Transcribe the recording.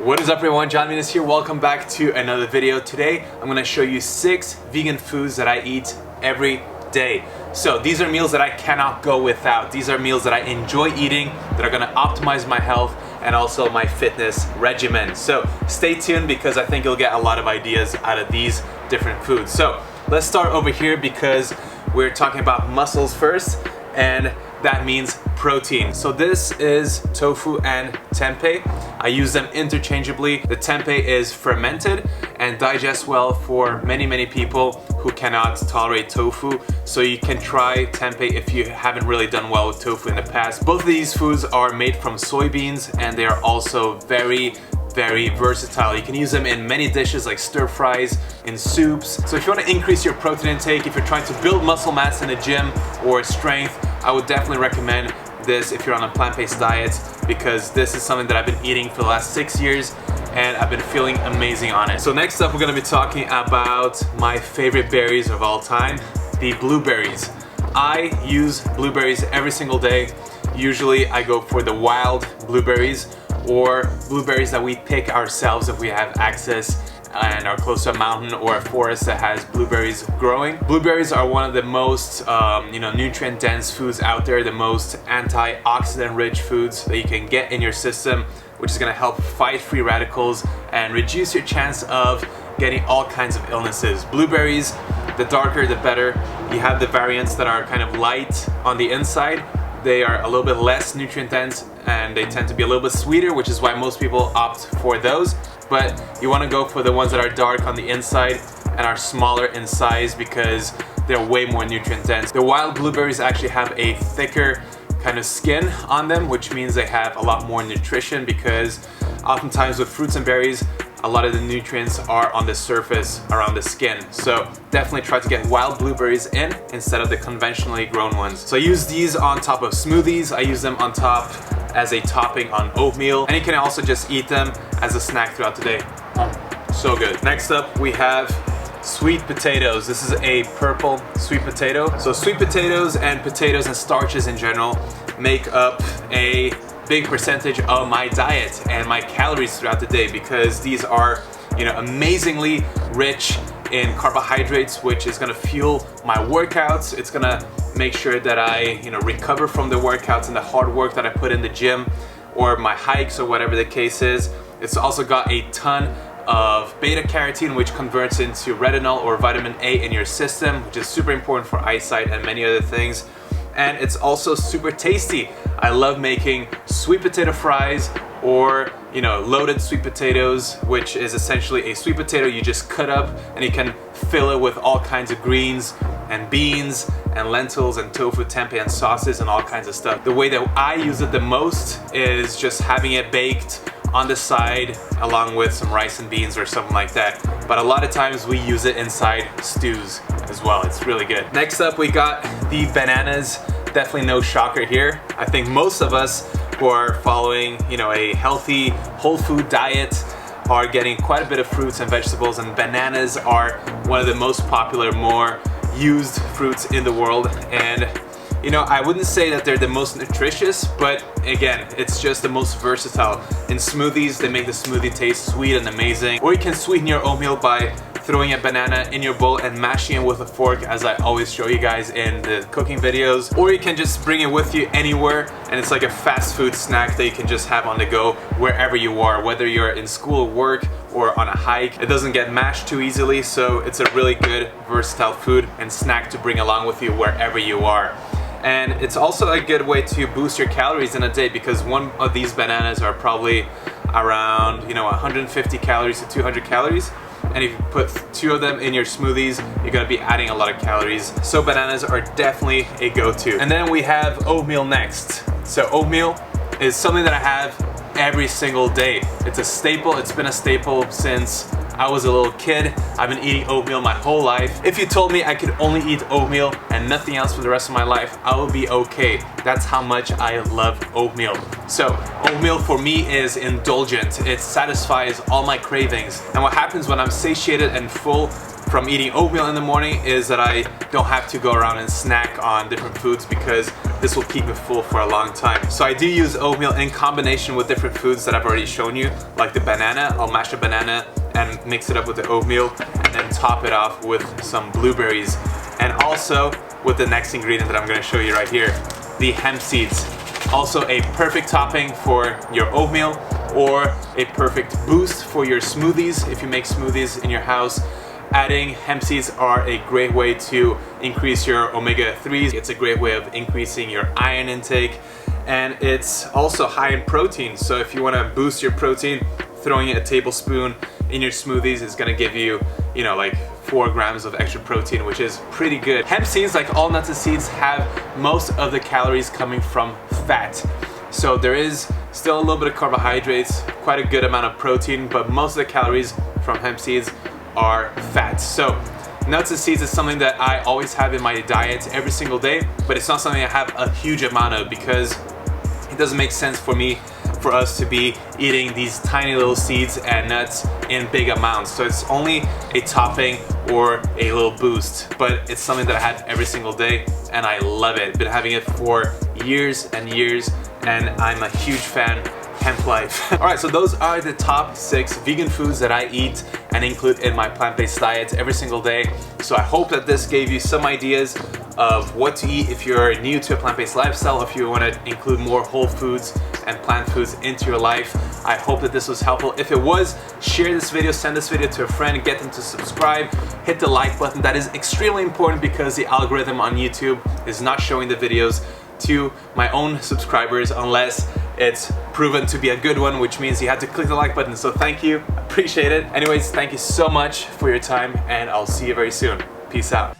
What is up everyone, Jon Venus here. Welcome back to another video. Today I'm going to show you 6 vegan foods that I eat every day. So these are meals that I cannot go without. These are meals that I enjoy eating that are going to optimize my health and also my fitness regimen. So stay tuned because I think you'll get a lot of ideas out of these different foods. So let's start over here because we're talking about muscles first, and that means protein. So this is tofu and tempeh. I use them interchangeably. The tempeh is fermented and digests well for many people who cannot tolerate tofu. So you can try tempeh if you haven't really done well with tofu in the past. Both of these foods are made from soybeans and they are also very versatile. You can use them in many dishes like stir fries, in soups. So if you want to increase your protein intake, if you're trying to build muscle mass in the gym or strength, I would definitely recommend this if you're on a plant-based diet, because this is something that I've been eating for the last 6 years and I've been feeling amazing on it. So next up, we're going to be talking about my favorite berries of all time, the blueberries. I use blueberries every single day. Usually I go for the wild blueberries or blueberries that we pick ourselves if we have access and are close to a mountain or a forest that has blueberries growing. Blueberries are one of the most nutrient dense foods out there, the most antioxidant rich foods that you can get in your system, which is going to help fight free radicals and reduce your chance of getting all kinds of illnesses. Blueberries, the darker the better. You have the variants that are kind of light on the inside. They are a little bit less nutrient dense and they tend to be a little bit sweeter, which is why most people opt for those. But you want to go for the ones that are dark on the inside and are smaller in size because they're way more nutrient dense. The wild blueberries actually have a thicker kind of skin on them, which means they have a lot more nutrition, because oftentimes with fruits and berries, a lot of the nutrients are on the surface around the skin. So definitely try to get wild blueberries in instead of the conventionally grown ones. So I use these on top of smoothies. I use them on top as a topping on oatmeal, and you can also just eat them as a snack throughout the day. So good. Next up we have sweet potatoes. This is a purple sweet potato. So sweet potatoes and starches in general make up a big percentage of my diet and my calories throughout the day, because these are, amazingly rich in carbohydrates, which is going to fuel my workouts. It's going to make sure that I, recover from the workouts and the hard work that I put in the gym or my hikes or whatever the case is. It's also got a ton of beta carotene, which converts into retinol or vitamin A in your system, which is super important for eyesight and many other things. And it's also super tasty. I love making sweet potato fries or loaded sweet potatoes, which is essentially a sweet potato you just cut up and you can fill it with all kinds of greens and beans and lentils and tofu, tempeh and sauces and all kinds of stuff. The way that I use it the most is just having it baked on the side along with some rice and beans or something like that. But a lot of times we use it inside stews as well. It's really good. Next up we got the bananas. Definitely no shocker here. I think most of us who are following, a healthy whole food diet are getting quite a bit of fruits and vegetables, and bananas are one of the most popular, more used fruits in the world. And I wouldn't say that they're the most nutritious, but again, it's just the most versatile. In smoothies, they make the smoothie taste sweet and amazing. Or you can sweeten your oatmeal by throwing a banana in your bowl and mashing it with a fork, as I always show you guys in the cooking videos. Or you can just bring it with you anywhere, and it's like a fast food snack that you can just have on the go wherever you are, whether you're in school, work, or on a hike. It doesn't get mashed too easily, so it's a really good versatile food and snack to bring along with you wherever you are. And it's also a good way to boost your calories in a day, because one of these bananas are probably around 150 calories to 200 calories. And if you put 2 of them in your smoothies, you're going to be adding a lot of calories. So bananas are definitely a go-to. And then we have oatmeal next. So oatmeal is something that I have every single day. It's a staple. It's been a staple since I was a little kid. I've been eating oatmeal my whole life. If you told me I could only eat oatmeal and nothing else for the rest of my life, I would be okay. That's how much I love oatmeal. So oatmeal for me is indulgent. It satisfies all my cravings. And what happens when I'm satiated and full from eating oatmeal in the morning is that I don't have to go around and snack on different foods, because this will keep me full for a long time. So I do use oatmeal in combination with different foods that I've already shown you, like the banana. I'll mash a banana and mix it up with the oatmeal and then top it off with some blueberries. And also with the next ingredient that I'm gonna show you right here, the hemp seeds. Also a perfect topping for your oatmeal or a perfect boost for your smoothies if you make smoothies in your house. Adding hemp seeds are a great way to increase your omega-3s. It's a great way of increasing your iron intake, and it's also high in protein. So if you want to boost your protein, throwing a tablespoon in your smoothies is going to give you, you know, like 4 grams of extra protein, which is pretty good. Hemp seeds, like all nuts and seeds, have most of the calories coming from fat. So there is still a little bit of carbohydrates, quite a good amount of protein, but most of the calories from hemp seeds are fat. So nuts and seeds is something that I always have in my diet every single day, but it's not something I have a huge amount of because it doesn't make sense for us to be eating these tiny little seeds and nuts in big amounts. So it's only a topping or a little boost, but it's something that I have every single day and I love it. Been having it for years and years, and I'm a huge fan. Hemp life. Alright, so those are the top 6 vegan foods that I eat and include in my plant-based diet every single day. So I hope that this gave you some ideas of what to eat if you're new to a plant-based lifestyle, if you want to include more whole foods and plant foods into your life. I hope that this was helpful. If it was, share this video, send this video to a friend, get them to subscribe, hit the like button. That is extremely important because the algorithm on YouTube is not showing the videos to my own subscribers unless it's proven to be a good one, which means you have to click the like button. So thank you, appreciate it. Anyways, thank you so much for your time and I'll see you very soon. Peace out.